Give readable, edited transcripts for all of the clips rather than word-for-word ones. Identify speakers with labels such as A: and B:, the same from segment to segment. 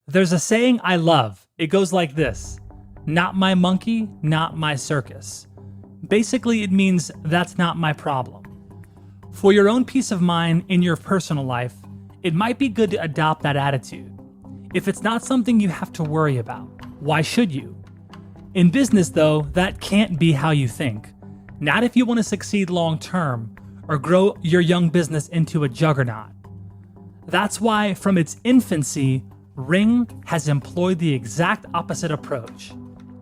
A: There's a saying I love. It goes like this: not my monkey, not my circus. Basically, it means that's not my problem. For your own peace of mind in your personal life, it might be good to adopt that attitude. If it's not something you have to worry about, why should you? In business, though, that can't be how you think. Not if you want to succeed long term or grow your young business into a juggernaut. That's why, from its infancy, Ring has employed the exact opposite approach.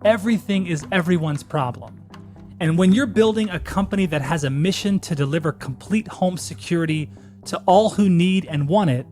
A: Everything is everyone's problem. And when you're building a company that has a mission to deliver complete home security to all who need and want it,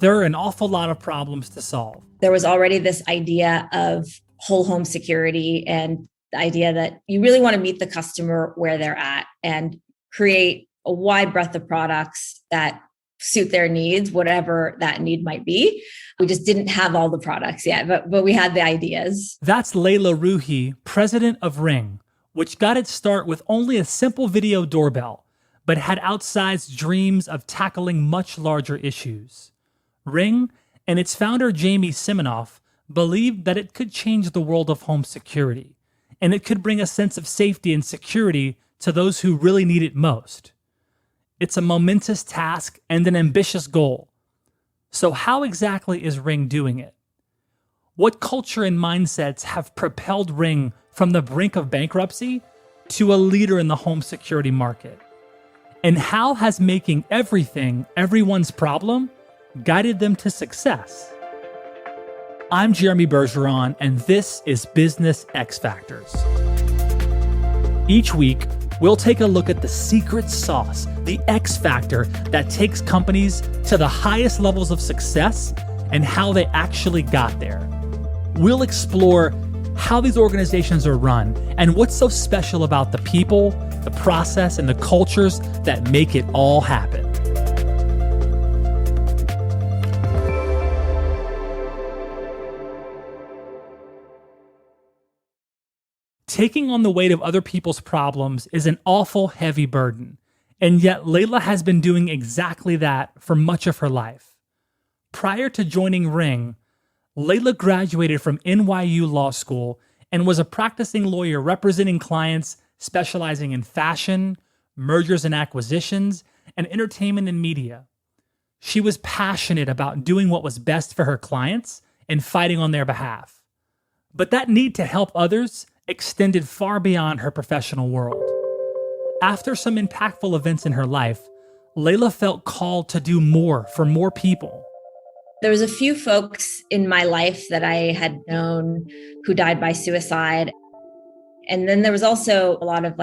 A: there are an awful lot of problems to solve.
B: There was already this idea of whole home security and the idea that you really want to meet the customer where they're at and create a wide breadth of products that suit their needs, whatever that need might be. We just didn't have all the products yet, but we had the ideas.
A: That's Leila Rouhi, president of Ring, which got its start with only a simple video doorbell, but had outsized dreams of tackling much larger issues. Ring and its founder, Jamie Siminoff, believed that it could change the world of home security, and it could bring a sense of safety and security to those who really need it most. It's a momentous task and an ambitious goal. So how exactly is Ring doing it? What culture and mindsets have propelled Ring from the brink of bankruptcy to a leader in the home security market? And how has making everything everyone's problem guided them to success? I'm Jeremy Bergeron, and this is Business X Factors. Each week, we'll take a look at the secret sauce, the X factor that takes companies to the highest levels of success and how they actually got there. We'll explore how these organizations are run and what's so special about the people, the process, and the cultures that make it all happen. Taking on the weight of other people's problems is an awful heavy burden, and yet Leila has been doing exactly that for much of her life. Prior to joining Ring, Leila graduated from NYU Law School and was a practicing lawyer representing clients specializing in fashion, mergers and acquisitions, and entertainment and media. She was passionate about doing what was best for her clients and fighting on their behalf. But that need to help others extended far beyond her professional world. After some impactful events in her life, Leila felt called to do more for more people.
B: There was a few folks in my life that I had known who died by suicide. And then there was also a lot of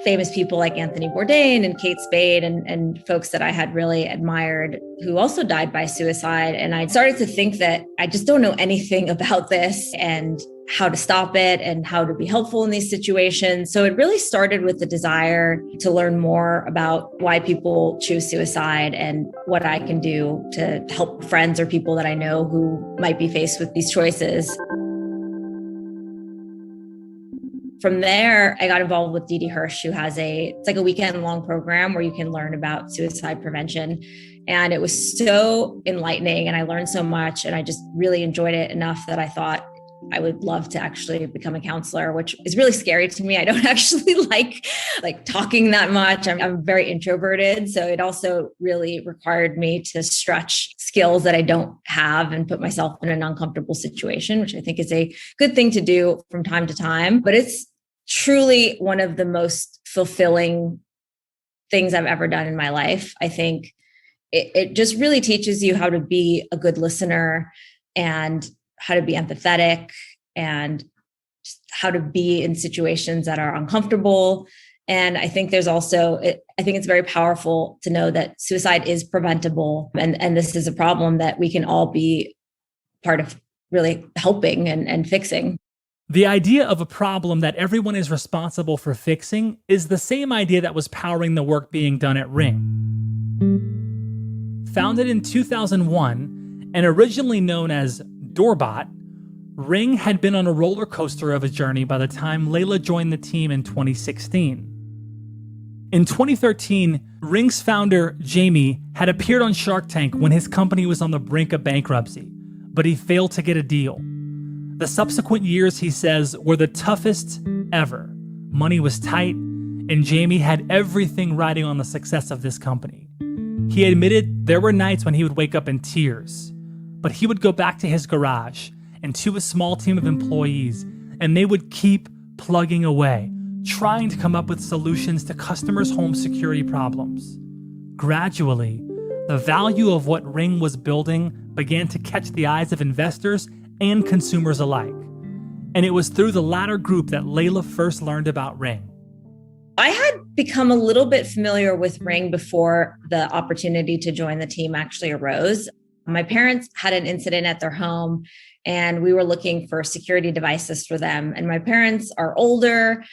B: famous people like Anthony Bourdain and Kate Spade and folks that I had really admired who also died by suicide. And I started to think that I just don't know anything about this and how to stop it and how to be helpful in these situations. So it really started with the desire to learn more about why people choose suicide and what I can do to help friends or people that I know who might be faced with these choices. From there, I got involved with Dee Hirsch, who has it's like a weekend-long program where you can learn about suicide prevention. And it was so enlightening and I learned so much and I just really enjoyed it enough that I thought I would love to actually become a counselor, which is really scary to me. I don't actually like talking that much. I'm very introverted. So it also really required me to stretch skills that I don't have and put myself in an uncomfortable situation, which I think is a good thing to do from time to time. But it's truly one of the most fulfilling things I've ever done in my life. I think it just really teaches you how to be a good listener and how to be empathetic and just how to be in situations that are uncomfortable. And I think there's also, I think it's very powerful to know that suicide is preventable. And this is a problem that we can all be part of really helping and fixing.
A: The idea of a problem that everyone is responsible for fixing is the same idea that was powering the work being done at Ring. Founded in 2001 and originally known as Doorbot, Ring had been on a roller coaster of a journey by the time Leila joined the team in 2016. In 2013, Ring's founder, Jamie, had appeared on Shark Tank when his company was on the brink of bankruptcy, but he failed to get a deal. The subsequent years, he says, were the toughest ever. Money was tight, and Jamie had everything riding on the success of this company. He admitted there were nights when he would wake up in tears, but he would go back to his garage and to a small team of employees, and they would keep plugging away, trying to come up with solutions to customers' home security problems. Gradually, the value of what Ring was building began to catch the eyes of investors and consumers alike. And it was through the latter group that Leila first learned about Ring.
B: I had become a little bit familiar with Ring before the opportunity to join the team actually arose. My parents had an incident at their home, and we were looking for security devices for them. And my parents are older,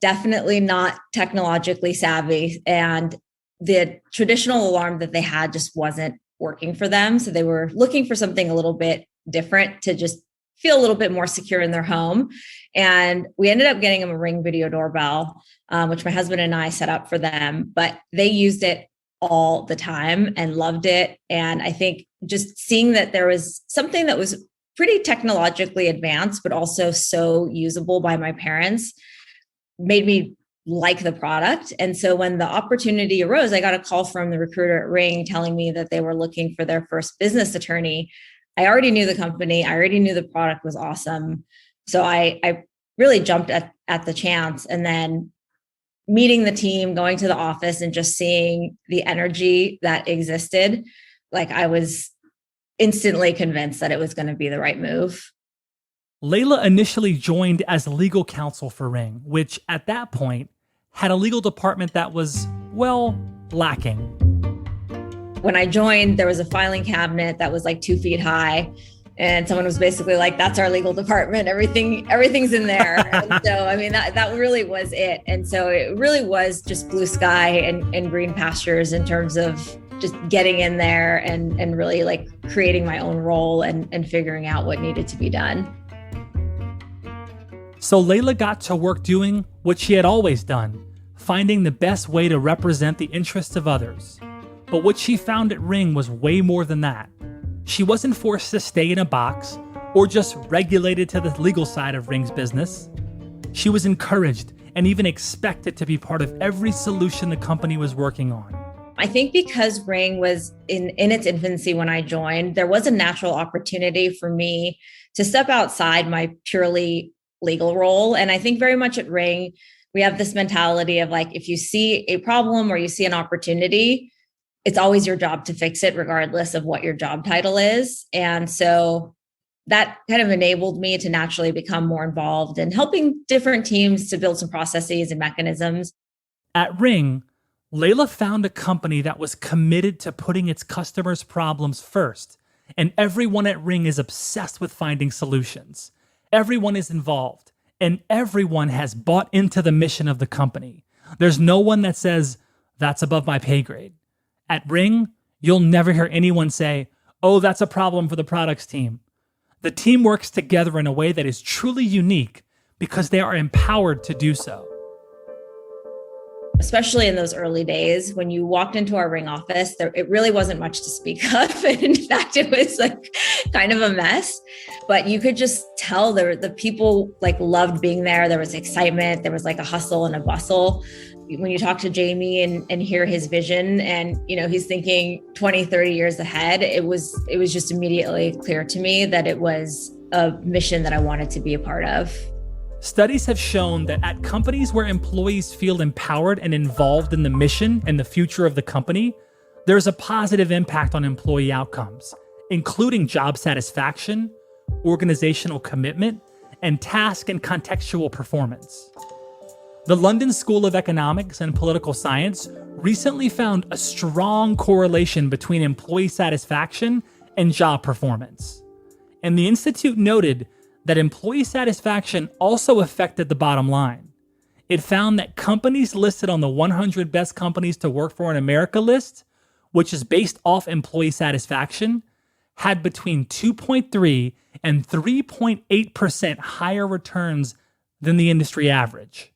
B: definitely not technologically savvy. And the traditional alarm that they had just wasn't working for them. So they were looking for something a little bit different to just feel a little bit more secure in their home. And we ended up getting them a Ring video doorbell, which my husband and I set up for them, but they used it all the time and loved it. And I think just seeing that there was something that was pretty technologically advanced, but also so usable by my parents made me like the product. And so when the opportunity arose, I got a call from the recruiter at Ring telling me that they were looking for their first business attorney. I already knew the company. I already knew the product was awesome. So I really jumped at the chance. And then meeting the team, going to the office and just seeing the energy that existed, like I was instantly convinced that it was going to be the right move.
A: Leila initially joined as legal counsel for Ring, which at that point had a legal department that was, well, lacking.
B: When I joined, there was a filing cabinet that was like 2 feet high. And someone was basically like, that's our legal department. Everything's in there. And so, I mean, that really was it. And so it really was just blue sky and green pastures in terms of just getting in there and really like creating my own role and figuring out what needed to be done.
A: So Leila got to work doing what she had always done, finding the best way to represent the interests of others. But what she found at Ring was way more than that. She wasn't forced to stay in a box or just regulated to the legal side of Ring's business. She was encouraged and even expected to be part of every solution the company was working on.
B: I think because Ring was in its infancy when I joined, there was a natural opportunity for me to step outside my purely legal role. And I think very much at Ring, we have this mentality of like, if you see a problem or you see an opportunity, it's always your job to fix it, regardless of what your job title is. And so that kind of enabled me to naturally become more involved in helping different teams to build some processes and mechanisms.
A: At Ring, Leila found a company that was committed to putting its customers' problems first. And everyone at Ring is obsessed with finding solutions. Everyone is involved, and everyone has bought into the mission of the company. There's no one that says, that's above my pay grade. At Ring, you'll never hear anyone say, oh, that's a problem for the products team. The team works together in a way that is truly unique because they are empowered to do so.
B: Especially in those early days, when you walked into our Ring office, it really wasn't much to speak of. And in fact, it was like kind of a mess, but you could just tell the people like loved being there. There was excitement. There was like a hustle and a bustle. When you talk to Jamie and hear his vision and, you know, he's thinking 20, 30 years ahead, it was just immediately clear to me that it was a mission that I wanted to be a part of.
A: Studies have shown that at companies where employees feel empowered and involved in the mission and the future of the company, there's a positive impact on employee outcomes, including job satisfaction, organizational commitment, and task and contextual performance. The London School of Economics and Political Science recently found a strong correlation between employee satisfaction and job performance. And the institute noted that employee satisfaction also affected the bottom line. It found that companies listed on the 100 best companies to work for in America list, which is based off employee satisfaction, had between 2.3 and 3.8% higher returns than the industry average.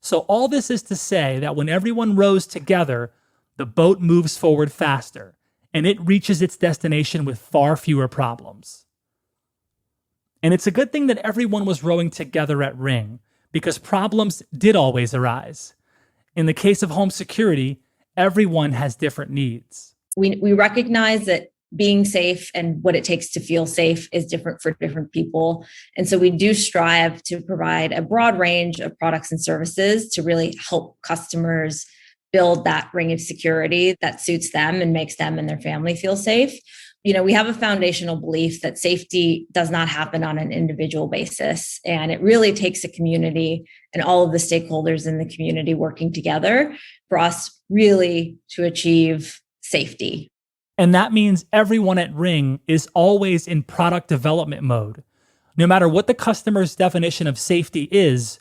A: So all this is to say that when everyone rows together, the boat moves forward faster, and it reaches its destination with far fewer problems. And it's a good thing that everyone was rowing together at Ring, because problems did always arise. In the case of home security, everyone has different needs.
B: We recognize that being safe and what it takes to feel safe is different for different people. And so we do strive to provide a broad range of products and services to really help customers build that ring of security that suits them and makes them and their family feel safe. We have a foundational belief that safety does not happen on an individual basis. And it really takes a community and all of the stakeholders in the community working together for us really to achieve safety.
A: And that means everyone at Ring is always in product development mode. No matter what the customer's definition of safety is,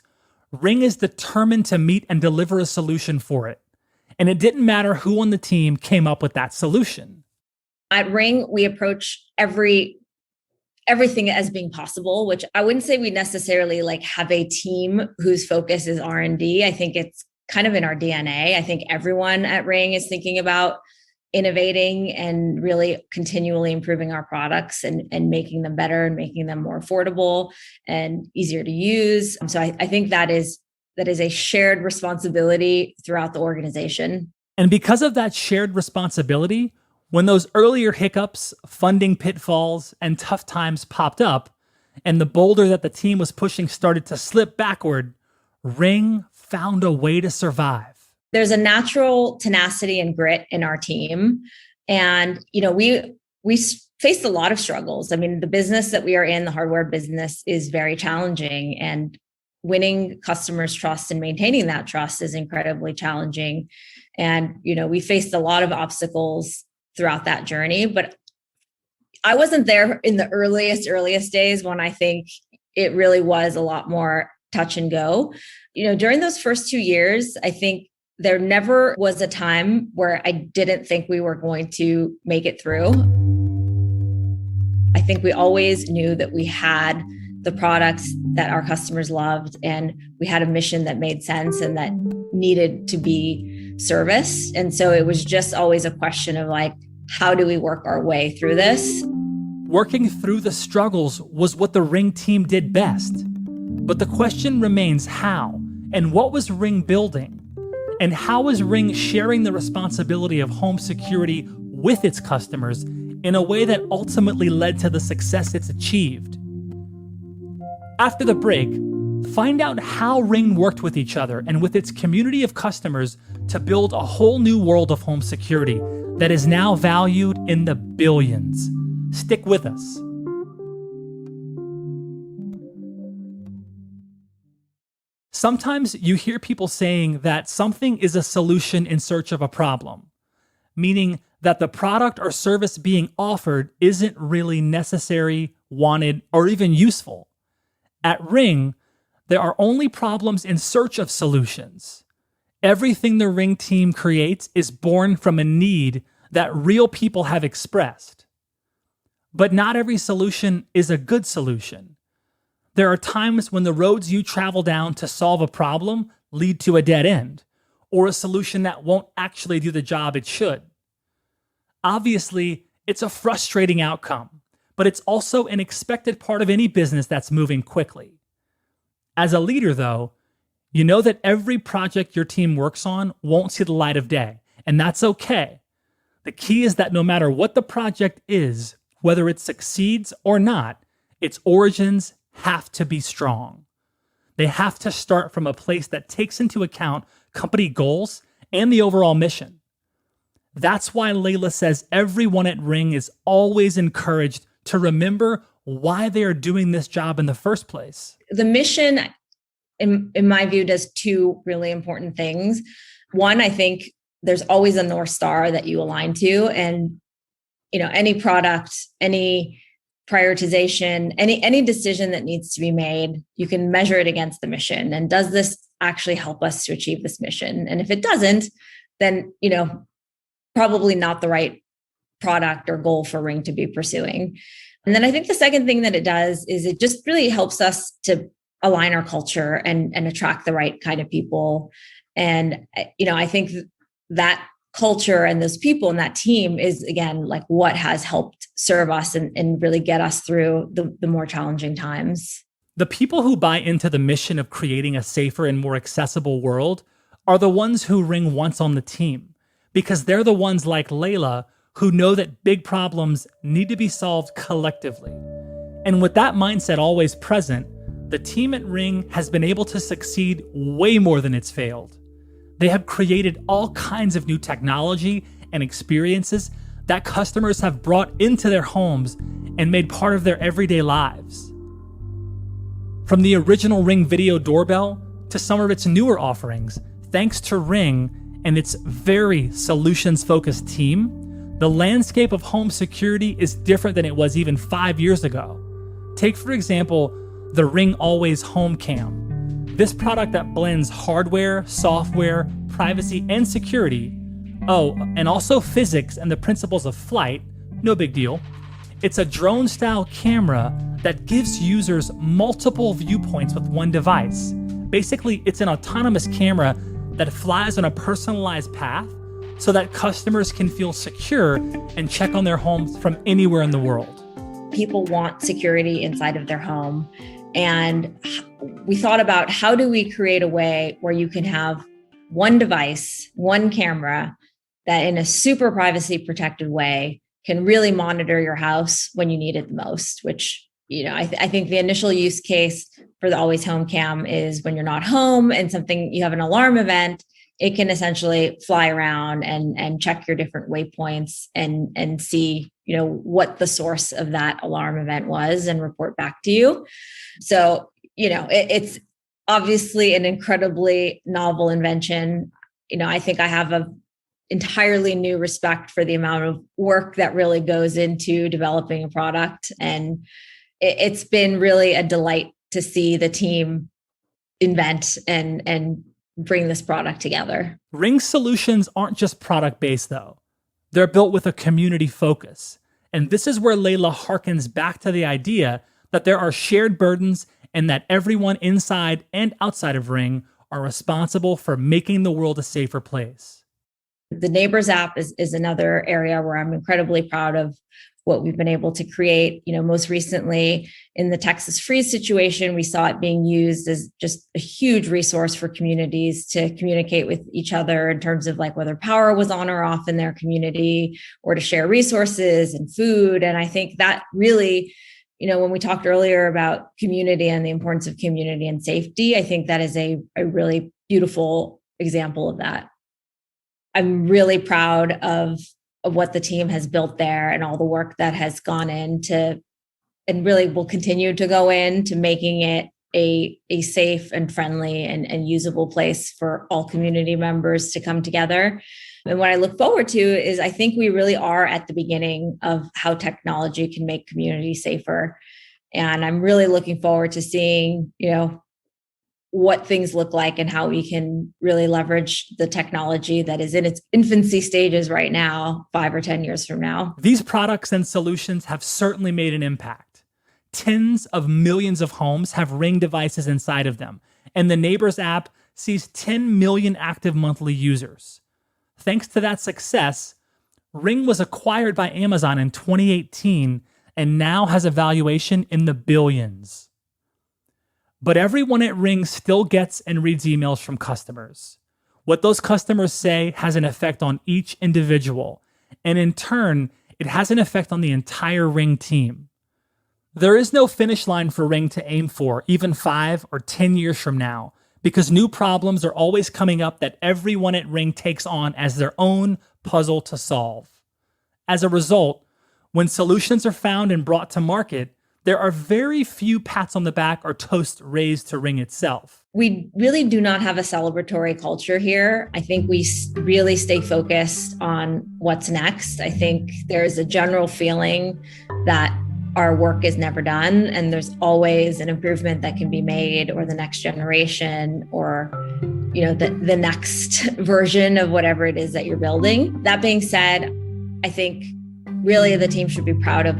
A: Ring is determined to meet and deliver a solution for it. And it didn't matter who on the team came up with that solution.
B: At Ring, we approach everything as being possible, which I wouldn't say we necessarily have a team whose focus is R&D. I think it's kind of in our DNA. I think everyone at Ring is thinking about innovating and really continually improving our products and making them better and making them more affordable and easier to use. So I think that is a shared responsibility throughout the organization.
A: And because of that shared responsibility, when those earlier hiccups, funding pitfalls, and tough times popped up, and the boulder that the team was pushing started to slip backward, Ring found a way to survive.
B: There's a natural tenacity and grit in our team. And, we faced a lot of struggles. I mean, the business that we are in, the hardware business, is very challenging, and winning customers' trust and maintaining that trust is incredibly challenging. And, we faced a lot of obstacles throughout that journey, but I wasn't there in the earliest days when I think it really was a lot more touch and go. During those first 2 years, I think there never was a time where I didn't think we were going to make it through. I think we always knew that we had the products that our customers loved, and we had a mission that made sense and that needed to be serviced. And so it was just always a question of how do we work our way through this?
A: Working through the struggles was what the Ring team did best. But the question remains how, and what was Ring building? And how was Ring sharing the responsibility of home security with its customers in a way that ultimately led to the success it's achieved? After the break, find out how Ring worked with each other and with its community of customers to build a whole new world of home security that is now valued in the billions. Stick with us. Sometimes you hear people saying that something is a solution in search of a problem, meaning that the product or service being offered isn't really necessary, wanted, or even useful. At Ring, there are only problems in search of solutions. Everything the Ring team creates is born from a need that real people have expressed. But not every solution is a good solution. There are times when the roads you travel down to solve a problem lead to a dead end, or a solution that won't actually do the job it should. Obviously, it's a frustrating outcome, but it's also an expected part of any business that's moving quickly. As a leader, though, you know that every project your team works on won't see the light of day, and that's okay. The key is that no matter what the project is, whether it succeeds or not, its origins have to be strong. They have to start from a place that takes into account company goals and the overall mission. That's why Layla says everyone at Ring is always encouraged to remember why they are doing this job in the first place.
B: The mission, in my view, does two really important things. One, I think there's always a North Star that you align to. And, any product, any prioritization, any decision that needs to be made, you can measure it against the mission. And does this actually help us to achieve this mission? And if it doesn't, then, probably not the right product or goal for Ring to be pursuing. And then I think the second thing that it does is it just really helps us to align our culture and attract the right kind of people. And, I think that culture and those people and that team is, again, like what has helped serve us and really get us through the more challenging times.
A: The people who buy into the mission of creating a safer and more accessible world are the ones who Ring wants on the team, because they're the ones like Layla who know that big problems need to be solved collectively. And with that mindset always present, the team at Ring has been able to succeed way more than it's failed. They have created all kinds of new technology and experiences that customers have brought into their homes and made part of their everyday lives. From the original Ring video doorbell to some of its newer offerings, thanks to Ring and its very solutions-focused team, the landscape of home security is different than it was even 5 years ago. Take, for example, the Ring Always Home Cam. This product that blends hardware, software, privacy, and security. Oh, and also physics and the principles of flight. No big deal. It's a drone-style camera that gives users multiple viewpoints with one device. Basically, it's an autonomous camera that flies on a personalized path so that customers can feel secure and check on their homes from anywhere in the world.
B: People want security inside of their home. And we thought about, how do we create a way where you can have one device, one camera that in a super privacy protected way can really monitor your house when you need it the most, which, I think the initial use case for the Always Home Cam is when you're not home and you have an alarm event, it can essentially fly around and check your different waypoints and see, what the source of that alarm event was and report back to you. So, it's obviously an incredibly novel invention. I think I have an entirely new respect for the amount of work that really goes into developing a product. And it's been really a delight to see the team invent and bring this product together.
A: Ring solutions aren't just product-based, though. They're built with a community focus. And this is where Layla harkens back to the idea that there are shared burdens and that everyone inside and outside of Ring are responsible for making the world a safer place.
B: The Neighbors app is another area where I'm incredibly proud of what we've been able to create. Most recently in the Texas freeze situation, we saw it being used as just a huge resource for communities to communicate with each other in terms of like whether power was on or off in their community, or to share resources and food. And I think that really, when we talked earlier about community and the importance of community and safety, I think that is a really beautiful example of that. I'm really proud of what the team has built there and all the work that has gone into, and really will continue to go into, making it a safe and friendly and usable place for all community members to come together. And what I look forward to is, I think we really are at the beginning of how technology can make communities safer. And I'm really looking forward to seeing, what things look like and how we can really leverage the technology that is in its infancy stages right now, 5 or 10 years from now.
A: These products and solutions have certainly made an impact. Tens of millions of homes have Ring devices inside of them, and the Neighbors app sees 10 million active monthly users. Thanks to that success, Ring was acquired by Amazon in 2018 and now has a valuation in the billions. But everyone at Ring still gets and reads emails from customers. What those customers say has an effect on each individual, and in turn, it has an effect on the entire Ring team. There is no finish line for Ring to aim for, even 5 or 10 years from now, because new problems are always coming up that everyone at Ring takes on as their own puzzle to solve. As a result, when solutions are found and brought to market, there are very few pats on the back or toast raised to Ring itself.
B: We really do not have a celebratory culture here. I think we really stay focused on what's next. I think there's a general feeling that our work is never done and there's always an improvement that can be made, or the next generation, or the next version of whatever it is that you're building. That being said, I think really the team should be proud of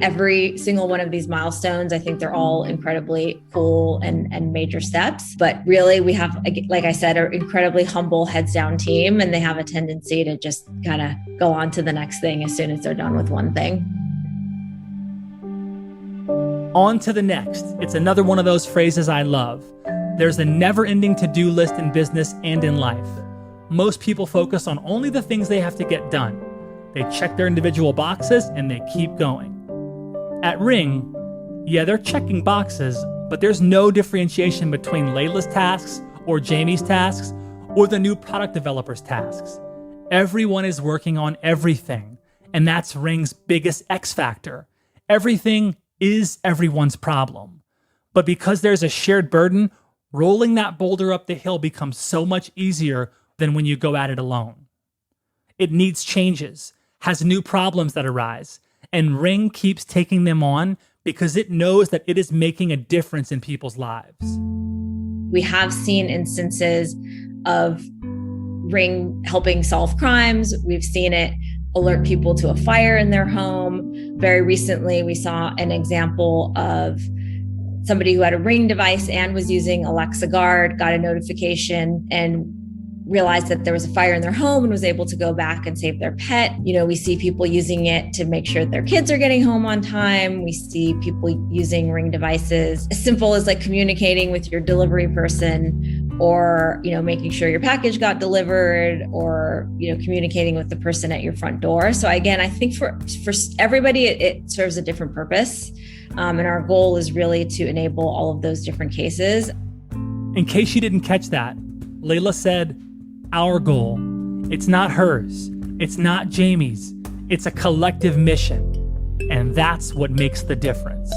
B: every single one of these milestones. I think they're all incredibly cool and major steps. But really, we have, like I said, an incredibly humble, heads down team, and they have a tendency to just kind of go on to the next thing as soon as they're done with one thing.
A: On to the next. It's another one of those phrases I love. There's a never-ending to-do list in business and in life. Most people focus on only the things they have to get done. They check their individual boxes and they keep going. At Ring, yeah, they're checking boxes, but there's no differentiation between Layla's tasks or Jamie's tasks or the new product developer's tasks. Everyone is working on everything, and that's Ring's biggest X factor. Everything is everyone's problem. But because there's a shared burden, rolling that boulder up the hill becomes so much easier than when you go at it alone. It needs changes, has new problems that arise, and Ring keeps taking them on because it knows that it is making a difference in people's lives.
B: We have seen instances of Ring helping solve crimes. We've seen it alert people to a fire in their home. Very recently, we saw an example of somebody who had a Ring device and was using Alexa Guard, got a notification and realized that there was a fire in their home and was able to go back and save their pet. We see people using it to make sure their kids are getting home on time. We see people using Ring devices as simple as like communicating with your delivery person, or, making sure your package got delivered, or, communicating with the person at your front door. So again, I think for everybody, it serves a different purpose. And our goal is really to enable all of those different cases.
A: In case you didn't catch that, Layla said, our goal. It's not hers. It's not Jamie's. It's a collective mission. And that's what makes the difference.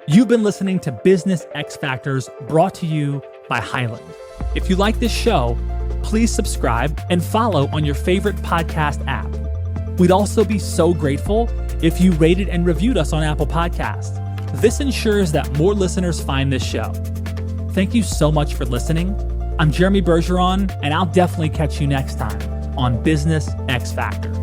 A: You've been listening to Business X Factors, brought to you by Highland. If you like this show, please subscribe and follow on your favorite podcast app. We'd also be so grateful if you rated and reviewed us on Apple Podcasts. This ensures that more listeners find this show. Thank you so much for listening. I'm Jeremy Bergeron, and I'll definitely catch you next time on Business X Factors.